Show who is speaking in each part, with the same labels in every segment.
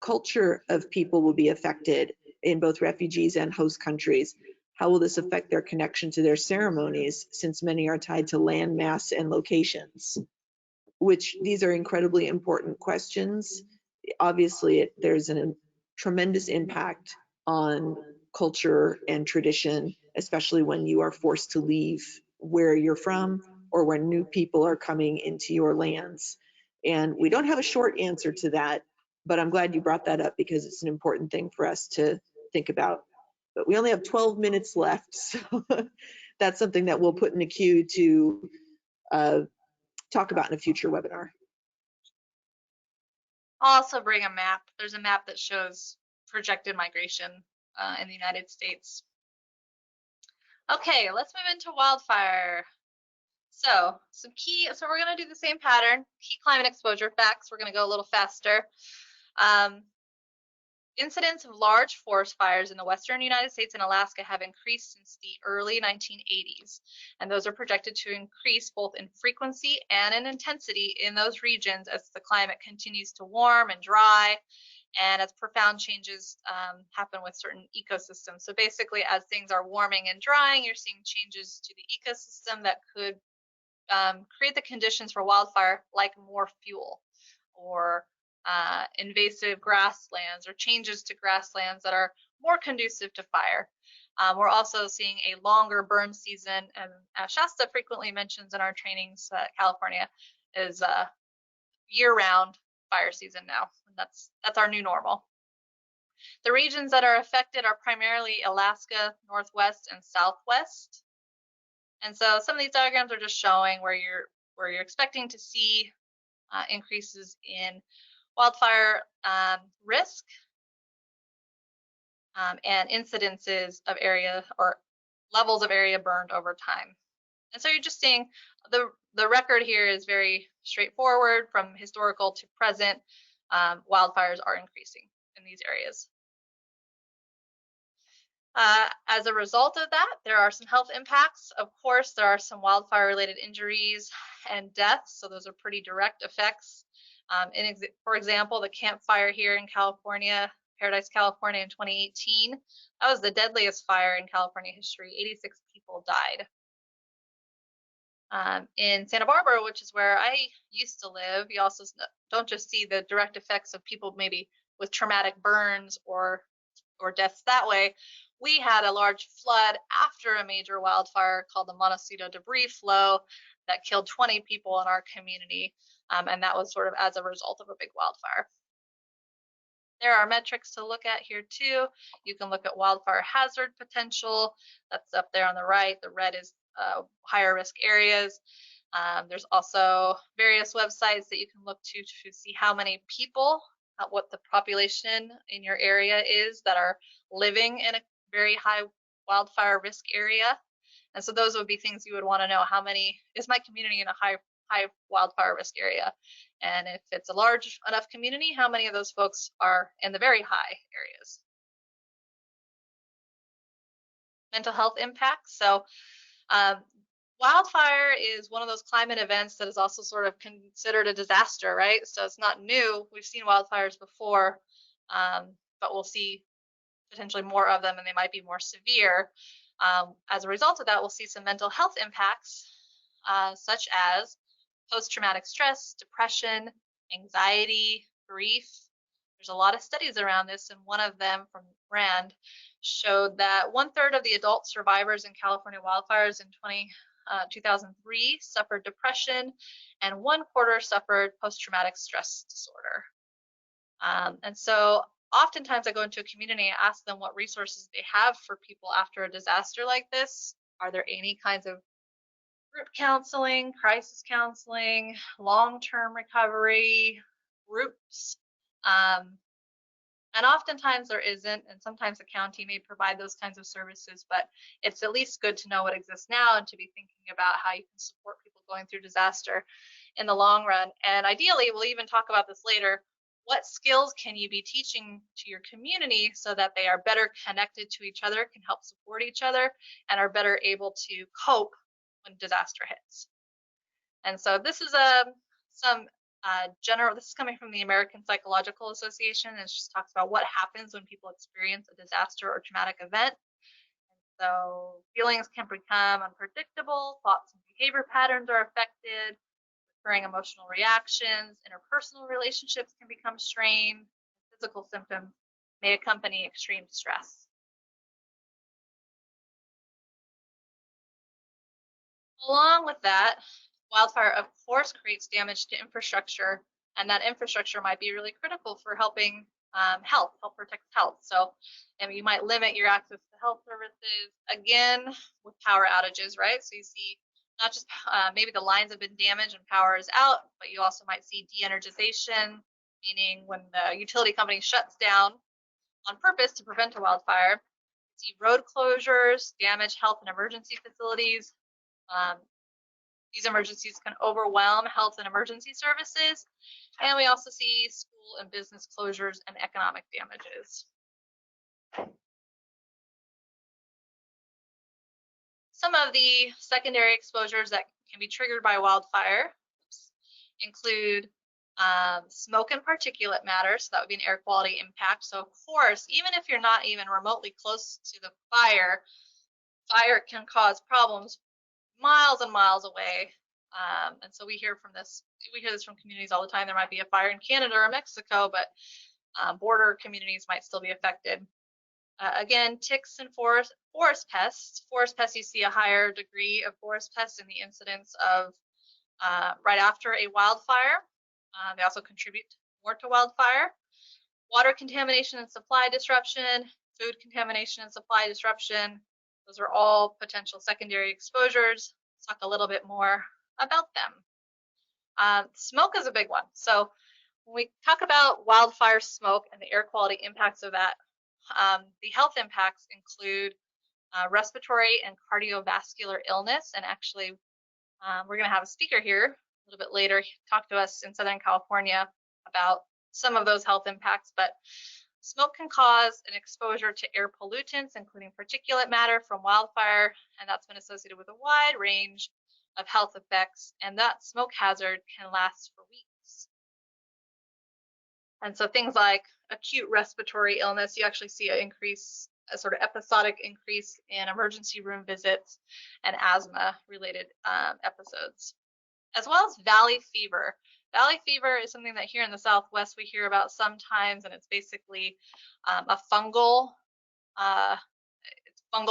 Speaker 1: culture of people will be affected in both refugees and host countries? How will this affect their connection to their ceremonies, since many are tied to land mass and locations? Which these are incredibly important questions. Obviously, there's a tremendous impact on culture and tradition, especially when you are forced to leave where you're from or when new people are coming into your lands. And we don't have a short answer to that, but I'm glad you brought that up because it's an important thing for us to think about. But we only have 12 minutes left, so that's something that we'll put in the queue to talk about in a future webinar.
Speaker 2: I'll also bring a map. There's a map that shows projected migration in the United States. Okay, let's move into wildfire. So we're going to do the same pattern, key climate exposure facts. We're going to go a little faster. Incidents of large forest fires in the western United States and Alaska have increased since the early 1980s, and those are projected to increase both in frequency and in intensity in those regions as the climate continues to warm and dry, and as profound changes happen with certain ecosystems. So basically, as things are warming and drying, you're seeing changes to the ecosystem that could create the conditions for wildfire, like more fuel or invasive grasslands or changes to grasslands that are more conducive to fire. We're also seeing a longer burn season, and as Shasta frequently mentions in our trainings, California is a year-round fire season now, and that's our new normal. The regions that are affected are primarily Alaska, Northwest, and Southwest. And so some of these diagrams are just showing where you're expecting to see increases in wildfire risk and incidences of area or levels of area burned over time. And so you're just seeing the record here is very straightforward from historical to present. Wildfires are increasing in these areas. As a result of that, there are some health impacts. Of course, there are some wildfire-related injuries and deaths, so those are pretty direct effects. For example, the Camp Fire here in California, Paradise, California in 2018, that was the deadliest fire in California history. 86 people died. In Santa Barbara, which is where I used to live, you also don't just see the direct effects of people maybe with traumatic burns or deaths that way. We had a large flood after a major wildfire called the Montecito debris flow that killed 20 people in our community, and that was sort of as a result of a big wildfire. There are metrics to look at here too. You can look at wildfire hazard potential. That's up there on the right. The red is higher risk areas. There's also various websites that you can look to see how many people, what the population in your area is that are living in a very high wildfire risk area. And so those would be things you would want to know. How many is my community in a high wildfire risk area? And if it's a large enough community, how many of those folks are in the very high areas? Mental health impacts. So wildfire is one of those climate events that is also sort of considered a disaster, right? So it's not new. We've seen wildfires before, but we'll see potentially more of them, and they might be more severe. As a result of that, we'll see some mental health impacts, such as post-traumatic stress, depression, anxiety, grief. There's a lot of studies around this, and one of them from RAND showed that 1/3 of the adult survivors in California wildfires in 2003 suffered depression, and 1/4 suffered post-traumatic stress disorder. And so oftentimes I go into a community and ask them what resources they have for people after a disaster like this. Are there any kinds of group counseling, crisis counseling, long-term recovery groups? And oftentimes there isn't, and sometimes the county may provide those kinds of services, but it's at least good to know what exists now and to be thinking about how you can support people going through disaster in the long run. And ideally, we'll even talk about this later, what skills can you be teaching to your community so that they are better connected to each other, can help support each other, and are better able to cope when disaster hits? And so this is some This is coming from the American Psychological Association, and it just talks about what happens when people experience a disaster or traumatic event. So feelings can become unpredictable, thoughts and behavior patterns are affected, recurring emotional reactions, interpersonal relationships can become strained, physical symptoms may accompany extreme stress. Along with that, wildfire, of course, creates damage to infrastructure, and that infrastructure might be really critical for helping help protect health. So, and you might limit your access to health services, again, with power outages, right? So you see not just maybe the lines have been damaged and power is out, but you also might see de-energization, meaning when the utility company shuts down on purpose to prevent a wildfire. You see road closures, damage health and emergency facilities. These emergencies can overwhelm health and emergency services, and we also see school and business closures and economic damages. Some of the secondary exposures that can be triggered by wildfire include smoke and particulate matter, so that would be an air quality impact. So of course, even if you're not even remotely close to the fire, fire can cause problems miles and miles away. And so we hear this from communities all the time. There might be a fire in Canada or Mexico, but border communities might still be affected. Again, ticks and forest pests. Forest pests, you see a higher degree of forest pests in the incidence of right after a wildfire. They also contribute more to wildfire. Water contamination and supply disruption, food contamination and supply disruption. Those are all potential secondary exposures. Let's talk a little bit more about them. Smoke is a big one. So when we talk about wildfire smoke and the air quality impacts of that, the health impacts include respiratory and cardiovascular illness. And actually, we're going to have a speaker here a little bit later talk to us in Southern California about some of those health impacts. But smoke can cause an exposure to air pollutants, including particulate matter from wildfire, and that's been associated with a wide range of health effects, and that smoke hazard can last for weeks. And so things like acute respiratory illness, you actually see a sort of episodic increase in emergency room visits and asthma-related episodes, as well as valley fever. Valley fever is something that here in the Southwest we hear about sometimes, and it's basically a fungal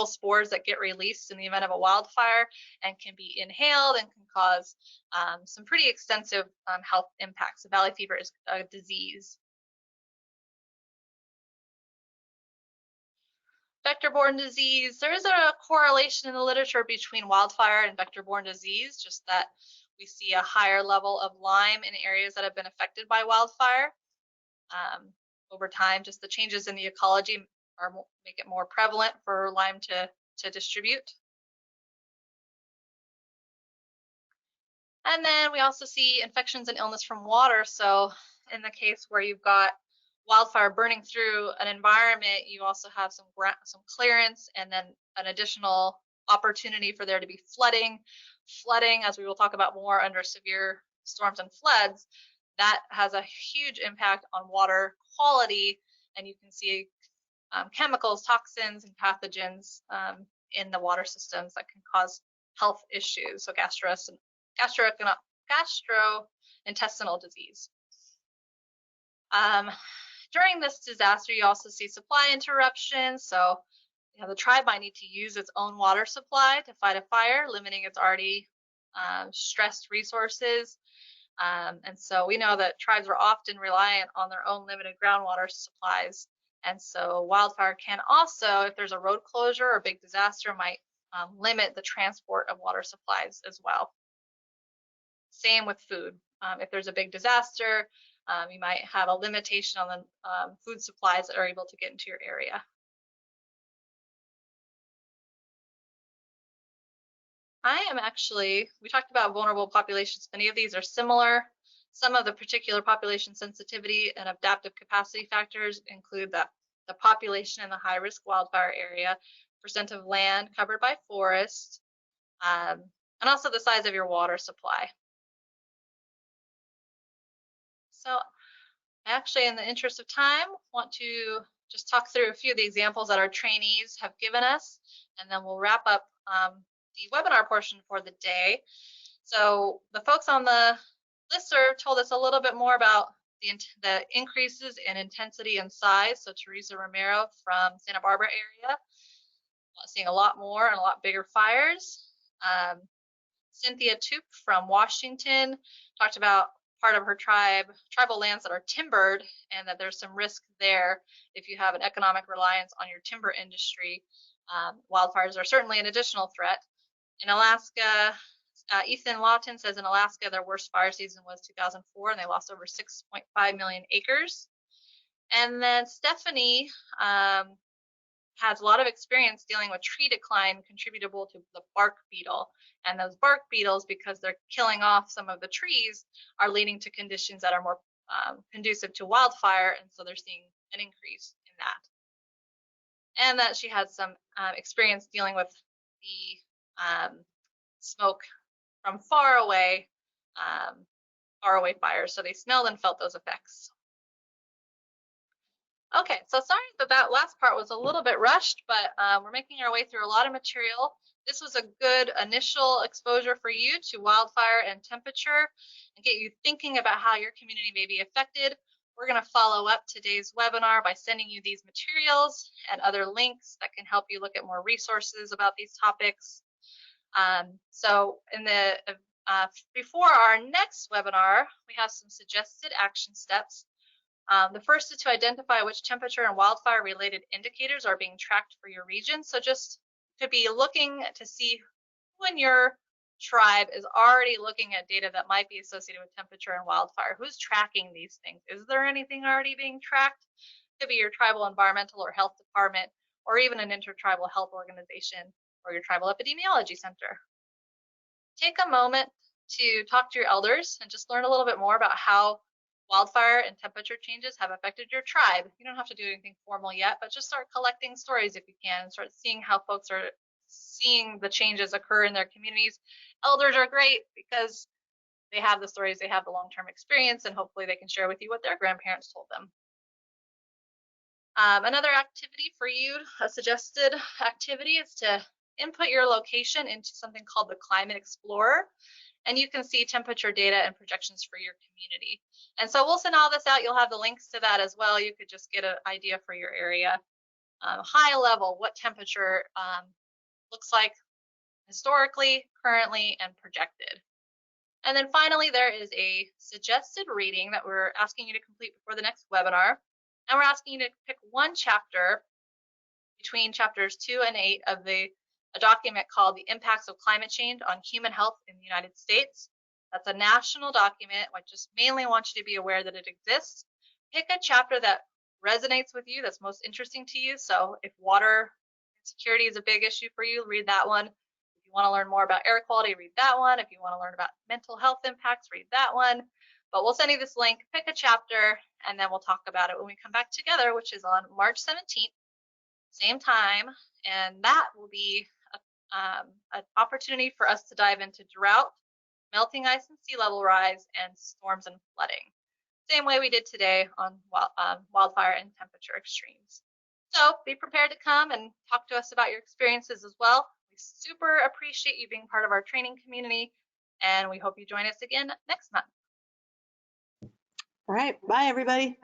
Speaker 2: spores that get released in the event of a wildfire and can be inhaled and can cause some pretty extensive health impacts. So valley fever is a disease. Vector-borne disease, there is a correlation in the literature between wildfire and vector-borne disease, just that we see a higher level of Lyme in areas that have been affected by wildfire. Over time, just the changes in the ecology make it more prevalent for Lyme to distribute. And then we also see infections and illness from water. So in the case where you've got wildfire burning through an environment, you also have some clearance and then an additional opportunity for there to be flooding. Flooding, as we will talk about more under severe storms and floods, that has a huge impact on water quality, and you can see chemicals, toxins, and pathogens in the water systems that can cause health issues, so gastrointestinal disease. During this disaster, you also see supply interruptions. So the tribe might need to use its own water supply to fight a fire, limiting its already stressed resources. And so we know that tribes are often reliant on their own limited groundwater supplies. And so wildfire can also, if there's a road closure or a big disaster, might limit the transport of water supplies as well. Same with food. If there's a big disaster, you might have a limitation on the food supplies that are able to get into your area. We talked about vulnerable populations. Many of these are similar. Some of the particular population sensitivity and adaptive capacity factors include the population in the high-risk wildfire area, percent of land covered by forest, and also the size of your water supply. So actually, in the interest of time, want to just talk through a few of the examples that our trainees have given us, and then we'll wrap up the webinar portion for the day. So the folks on the listserv told us a little bit more about the increases in intensity and size. So Teresa Romero from Santa Barbara area, seeing a lot more and a lot bigger fires. Cynthia Toop from Washington talked about part of her tribal lands that are timbered, and that there's some risk there if you have an economic reliance on your timber industry. Wildfires are certainly an additional threat. In Alaska, Ethan Lawton says in Alaska, their worst fire season was 2004, and they lost over 6.5 million acres. And then Stephanie has a lot of experience dealing with tree decline contributable to the bark beetle. And those bark beetles, because they're killing off some of the trees, are leading to conditions that are more conducive to wildfire, and so they're seeing an increase in that. And that she had some experience dealing with the smoke from far away fires, so they smelled and felt those effects. Okay, so sorry that last part was a little bit rushed, but we're making our way through a lot of material. This was a good initial exposure for you to wildfire and temperature, and get you thinking about how your community may be affected. We're going to follow up today's webinar by sending you these materials and other links that can help you look at more resources about these topics. So in the before our next webinar, we have some suggested action steps. The first is to identify which temperature and wildfire related indicators are being tracked for your region. So just to be looking to see who in your tribe is already looking at data that might be associated with temperature and wildfire. Who's tracking these things? Is there anything already being tracked? It could be your tribal environmental or health department, or even an intertribal health organization, or your tribal epidemiology center. Take a moment to talk to your elders and just learn a little bit more about how wildfire and temperature changes have affected your tribe. You don't have to do anything formal yet, but just start collecting stories if you can, and start seeing how folks are seeing the changes occur in their communities. Elders are great because they have the stories, they have the long-term experience, and hopefully they can share with you what their grandparents told them. Another activity for you, a suggested activity, is to input your location into something called the Climate Explorer, and you can see temperature data and projections for your community. And so we'll send all this out. You'll have the links to that as well. You could just get an idea for your area. High level, what temperature looks like historically, currently, and projected. And then finally, there is a suggested reading that we're asking you to complete before the next webinar. And we're asking you to pick one chapter between chapters 2 and 8 of a document called The Impacts of Climate Change on Human Health in the United States. That's a national document. I just mainly want you to be aware that it exists. Pick a chapter that resonates with you, that's most interesting to you. So if water security is a big issue for you, read that one. If you want to learn more about air quality, read that one. If you want to learn about mental health impacts, read that one. But we'll send you this link, pick a chapter, and then we'll talk about it when we come back together, which is on March 17th, same time. And that will be an opportunity for us to dive into drought, melting ice and sea level rise, and storms and flooding. Same way we did today on wildfire and temperature extremes. So be prepared to come and talk to us about your experiences as well. We super appreciate you being part of our training community, and we hope you join us again next month.
Speaker 1: All right, bye everybody.